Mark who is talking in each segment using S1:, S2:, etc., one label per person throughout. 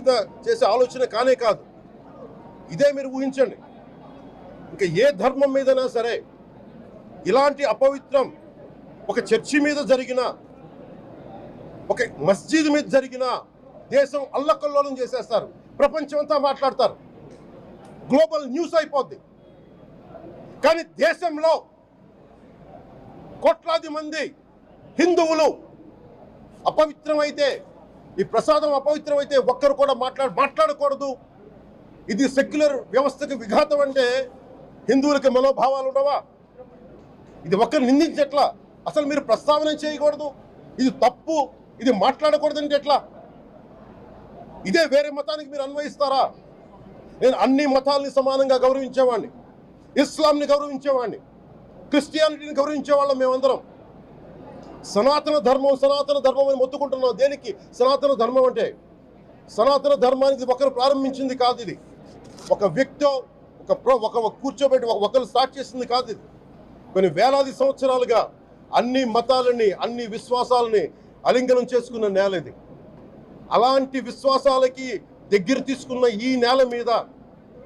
S1: మీద చేసే ఆలోచన కానే కాదు. ఇదే మీరు ఊహించండి, ఇంకా ఏ ధర్మం మీదైనా సరే ఇలాంటి అపవిత్రం ఒక చర్చి మీద జరిగిన, ఒక మస్జిద్ మీద జరిగిన దేశం అల్లకల్లోలం చేసేస్తారు, ప్రపంచం అంతా మాట్లాడతారు, గ్లోబల్ న్యూస్ అయిపోద్ది. కానీ దేశంలో కోట్లాది మంది హిందువులు అపవిత్రమైతే, ఈ ప్రసాదం అపవిత్రమైతే ఒక్కరు కూడా మాట్లాడకూడదు, ఇది సెక్యులర్ వ్యవస్థకు విఘాతం అంటే హిందువులకి మనోభావాలు ఉండవా? ఇది ఒక్కరు నిందించట్లా, అసలు మీరు ప్రస్తావన చేయకూడదు, ఇది తప్పు, ఇది మాట్లాడకూడదు అంటే ఎట్లా? ఇదే వేరే మతానికి మీరు అన్వయిస్తారా? నేను అన్ని మతాలని సమానంగా గౌరవించేవాడిని, ఇస్లాంని గౌరవించేవాడిని, క్రిస్టియానిటీని గౌరవించేవాళ్ళం మేమందరం. సనాతన ధర్మం అని మొత్తుకుంటున్నాం. దేనికి సనాతన ధర్మం అంటే? సనాతన ధర్మానికి ఒకరు ప్రారంభించింది కాదు, ఇది ఒక వ్యక్తో ఒక కూర్చోబెట్టి ఒకరు స్టార్ట్ చేసింది కాదు. ఇది కొన్ని వేలాది సంవత్సరాలుగా అన్ని మతాలని, అన్ని విశ్వాసాలని అలింగనం చేసుకున్న నేల ఇది. అలాంటి విశ్వాసాలకి దగ్గర తీసుకున్న ఈ నేల మీద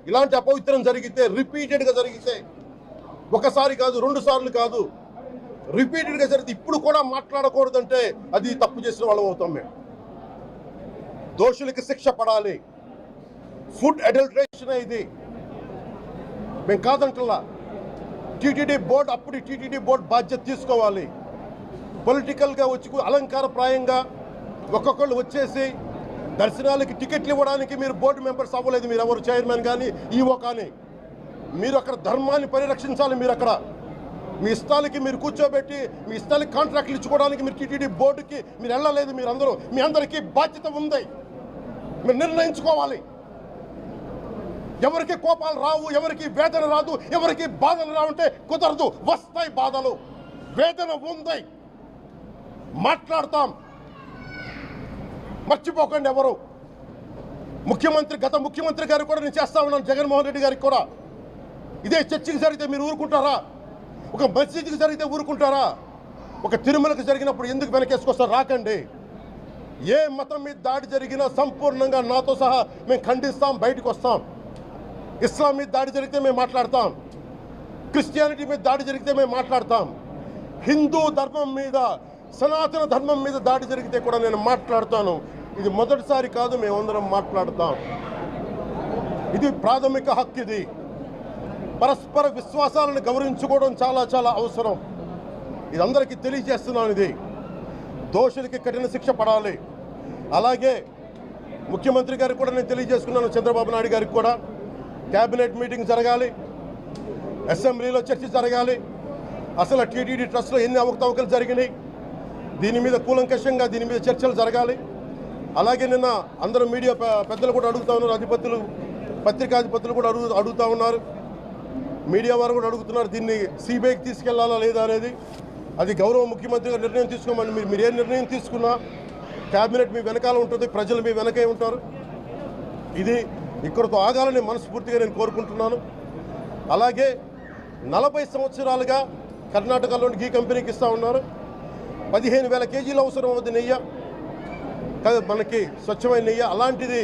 S1: ఇలాంటి అపవిత్రం జరిగితే, రిపీటెడ్గా జరిగితే, ఒకసారి కాదు, 2 సార్లు కాదు, రిపీటెడ్గా జరిగితే ఇప్పుడు కూడా మాట్లాడకూడదంటే అది తప్పు చేసిన వాళ్ళం అవుతాం మేము. దోషులకి శిక్ష పడాలి. ఫుడ్ అడల్ట్రేషన్ ఇది మేము కాదంటలా. టీటీడీ బోర్డు, అప్పుడు టీటీడీ బోర్డు బాధ్యత తీసుకోవాలి. పొలిటికల్గా వచ్చి అలంకారప్రాయంగా ఒక్కొక్కళ్ళు వచ్చేసి దర్శనాలకి టికెట్లు ఇవ్వడానికి మీరు బోర్డు మెంబర్స్ అవ్వలేదు. మీరు ఎవరు చైర్మన్ కానీ ఈవో కానీ, మీరు అక్కడ ధర్మాన్ని పరిరక్షించాలి. మీరు అక్కడ మీ ఇష్టాలకి మీరు కూర్చోబెట్టి మీ ఇష్టాలకి కాంట్రాక్ట్లు ఇచ్చుకోవడానికి మీరు టీటీడీ బోర్డుకి మీరు వెళ్ళలేదు. మీరందరూ, మీ అందరికీ బాధ్యత ఉంది. మీరు నిర్ణయించుకోవాలి. ఎవరికి కోపాలు రావు, ఎవరికి వేదన రాదు, ఎవరికి బాధలు రావంటే కుదరదు. వస్తాయి బాధలు, వేదన ఉంది, మాట్లాడతాం. మర్చిపోకండి ఎవరు. గత ముఖ్యమంత్రి గారికి కూడా నేను చేస్తా ఉన్నాను, జగన్మోహన్ రెడ్డి గారికి కూడా. ఇదే చర్చికి జరిగితే మీరు ఊరుకుంటారా? ఒక మసీదుకి జరిగితే ఊరుకుంటారా? ఒక తిరుమలకు జరిగినప్పుడు ఎందుకు వెనకేసుకొస్తారు? రాకండి. ఏ మతం మీద దాడి జరిగినా సంపూర్ణంగా నాతో సహా మేము ఖండిస్తాం, బయటకు వస్తాం. ఇస్లాం మీద దాడి జరిగితే మేము మాట్లాడతాం, క్రిస్టియానిటీ మీద దాడి జరిగితే మేము మాట్లాడతాం, హిందూ ధర్మం మీద, సనాతన ధర్మం మీద దాడి జరిగితే కూడా నేను మాట్లాడతాను. ఇది మొదటిసారి కాదు, మేమందరం మాట్లాడతాం. ఇది ప్రాథమిక హక్కు. ఇది పరస్పర విశ్వాసాలను గౌరవించుకోవడం చాలా చాలా అవసరం. ఇది అందరికీ తెలియజేస్తున్నాను. ఇది దోషులకి కఠిన శిక్ష పడాలి. అలాగే ముఖ్యమంత్రి గారికి కూడా నేను తెలియజేసుకున్నాను, చంద్రబాబు నాయుడు గారికి కూడా క్యాబినెట్ మీటింగ్ జరగాలి, అసెంబ్లీలో చర్చ జరగాలి. అసలు టీటీడీ ట్రస్ట్లో ఎన్ని అవకతవకలు జరిగినాయి, దీని మీద కూలంకషంగా దీని మీద చర్చలు జరగాలి. అలాగే నిన్న అందరూ మీడియా పెద్దలు కూడా అడుగుతూ ఉన్నారు, అధిపతులు, పత్రికాధిపతులు కూడా అడుగుతూ ఉన్నారు, మీడియా వారు కూడా అడుగుతున్నారు, దీన్ని సిబిఐకి తీసుకెళ్లాలా లేదా అనేది. అది గౌరవ ముఖ్యమంత్రి గారు నిర్ణయం తీసుకోమని. మీరు ఏ నిర్ణయం తీసుకున్నా క్యాబినెట్ మీ వెనకాల ఉంటుంది, ప్రజలు మీ వెనకే ఉంటారు. ఇది ఇక్కడితో ఆగాలని మనస్ఫూర్తిగా నేను కోరుకుంటున్నాను. అలాగే 40 సంవత్సరాలుగా కర్ణాటకలోని గీ కంపెనీకి ఇస్తూ ఉన్నారు. 15,000 కేజీలు అవసరం అవుతుంది నెయ్యి, మనకి స్వచ్ఛమైన నెయ్యి. అలాంటిది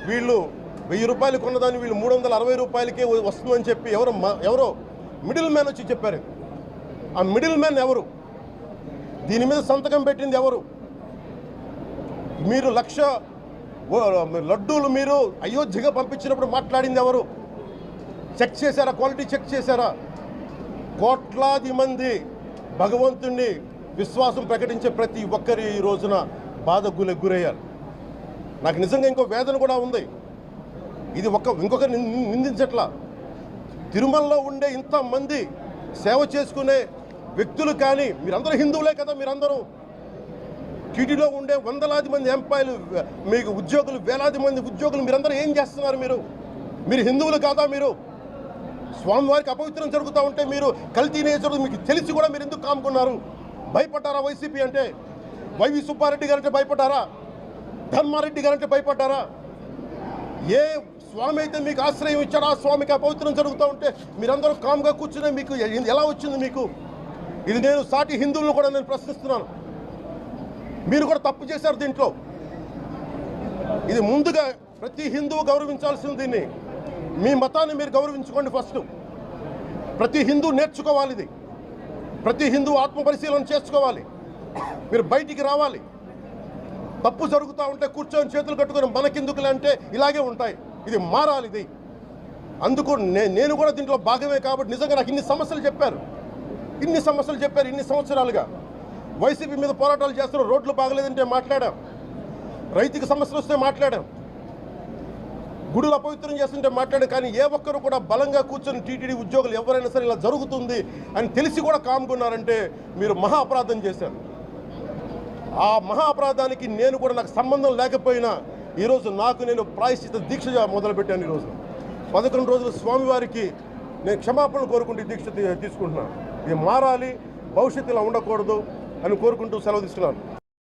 S1: వీళ్ళు 1000 రూపాయలు కొన్నదాన్ని వీళ్ళు 360 రూపాయలకే వస్తుందని చెప్పి ఎవరో మిడిల్ మ్యాన్ వచ్చి చెప్పారు. ఆ మిడిల్ మ్యాన్ ఎవరు? దీని మీద సంతకం పెట్టింది ఎవరు? మీరు 1,00,000 లడ్డూలు మీరు అయోధ్యగా పంపించినప్పుడు మాట్లాడింది ఎవరు? చెక్ చేశారా? క్వాలిటీ చెక్ చేశారా? కోట్లాది మంది భగవంతుణ్ణి విశ్వాసం ప్రకటించే ప్రతి ఒక్కరి ఈ రోజున బాధకు గురయ్యారు. నాకు నిజంగా ఇంకో వేదన కూడా ఉంది. ఇది ఇంకొకరు నిందించట్లా. తిరుమలలో ఉండే ఇంతమంది సేవ చేసుకునే వ్యక్తులు కానీ, మీరందరూ హిందువులే కదా, మీరందరూ టీటీలో ఉండే వందలాది మంది ఎంప్లాయీలు, మీకు ఉద్యోగులు, వేలాది మంది ఉద్యోగులు, మీరందరూ ఏం చేస్తున్నారు? మీరు హిందువులు కాదా? మీరు స్వామివారికి అపవిత్రం జరుగుతూ ఉంటే మీరు కల్తీ నేచరు మీకు తెలిసి కూడా మీరు ఎందుకు కాముకున్నారు? భయపడ్డారా? వైసీపీ అంటే, వైవి సుబ్బారెడ్డి గారంటే భయపడ్డారా? ధర్మారెడ్డి గారంటే భయపడ్డారా? ఏ స్వామి అయితే మీకు ఆశ్రయం ఇచ్చాడో ఆ స్వామికి అపవిత్రం జరుగుతూ ఉంటే మీరందరూ కామ్గా కూర్చునే మీకు ఎలా వచ్చింది మీకు? ఇది నేను సాటి హిందువులను కూడా నేను ప్రశ్నిస్తున్నాను. మీరు కూడా తప్పు చేశారు దీంట్లో. ఇది ముందుగా ప్రతి హిందువు గౌరవించాల్సింది దీన్ని. మీ మతాన్ని మీరు గౌరవించుకోండి ఫస్ట్. ప్రతి హిందూ నేర్చుకోవాలి ఇది. ప్రతి హిందూ ఆత్మపరిశీలన చేసుకోవాలి. మీరు బయటికి రావాలి. తప్పు జరుగుతూ ఉంటే కూర్చొని చేతులు కట్టుకొని మనకెందుకులే అంటే ఇలాగే ఉంటాయి. ఇది మారాలి. ఇది అందుకు నేను కూడా దీంట్లో భాగమే. కాబట్టి నిజంగా నాకు ఇన్ని సమస్యలు చెప్పారు ఇన్ని సంవత్సరాలుగా. వైసీపీ మీద పోరాటాలు చేస్తున్నారు. రోడ్లు బాగలేదంటే మాట్లాడాం, రైతుకి సమస్యలు వస్తే మాట్లాడాం, గుడులు అపవిత్రం చేస్తుంటే మాట్లాడాం. కానీ ఏ ఒక్కరు కూడా బలంగా కూర్చొని టీటీడీ ఉద్యోగులు ఎవరైనా సరే ఇలా జరుగుతుంది అని తెలిసి కూడా కామ్కున్నారంటే మీరు మహా అపరాధం చేశారు. ఆ మహా అపరాధానికి నేను కూడా నాకు సంబంధం లేకపోయినా ఈరోజు నేను ప్రాయశ్చిత దీక్ష మొదలుపెట్టాను. ఈరోజు 11 రోజులు స్వామివారికి నేను క్షమాపణలు కోరుకుంటూ దీక్ష తీసుకుంటున్నాను. ఇది మారాలి, భవిష్యత్తు ఇలా ఉండకూడదు అని కోరుకుంటూ సెలవు తీసుకున్నాను.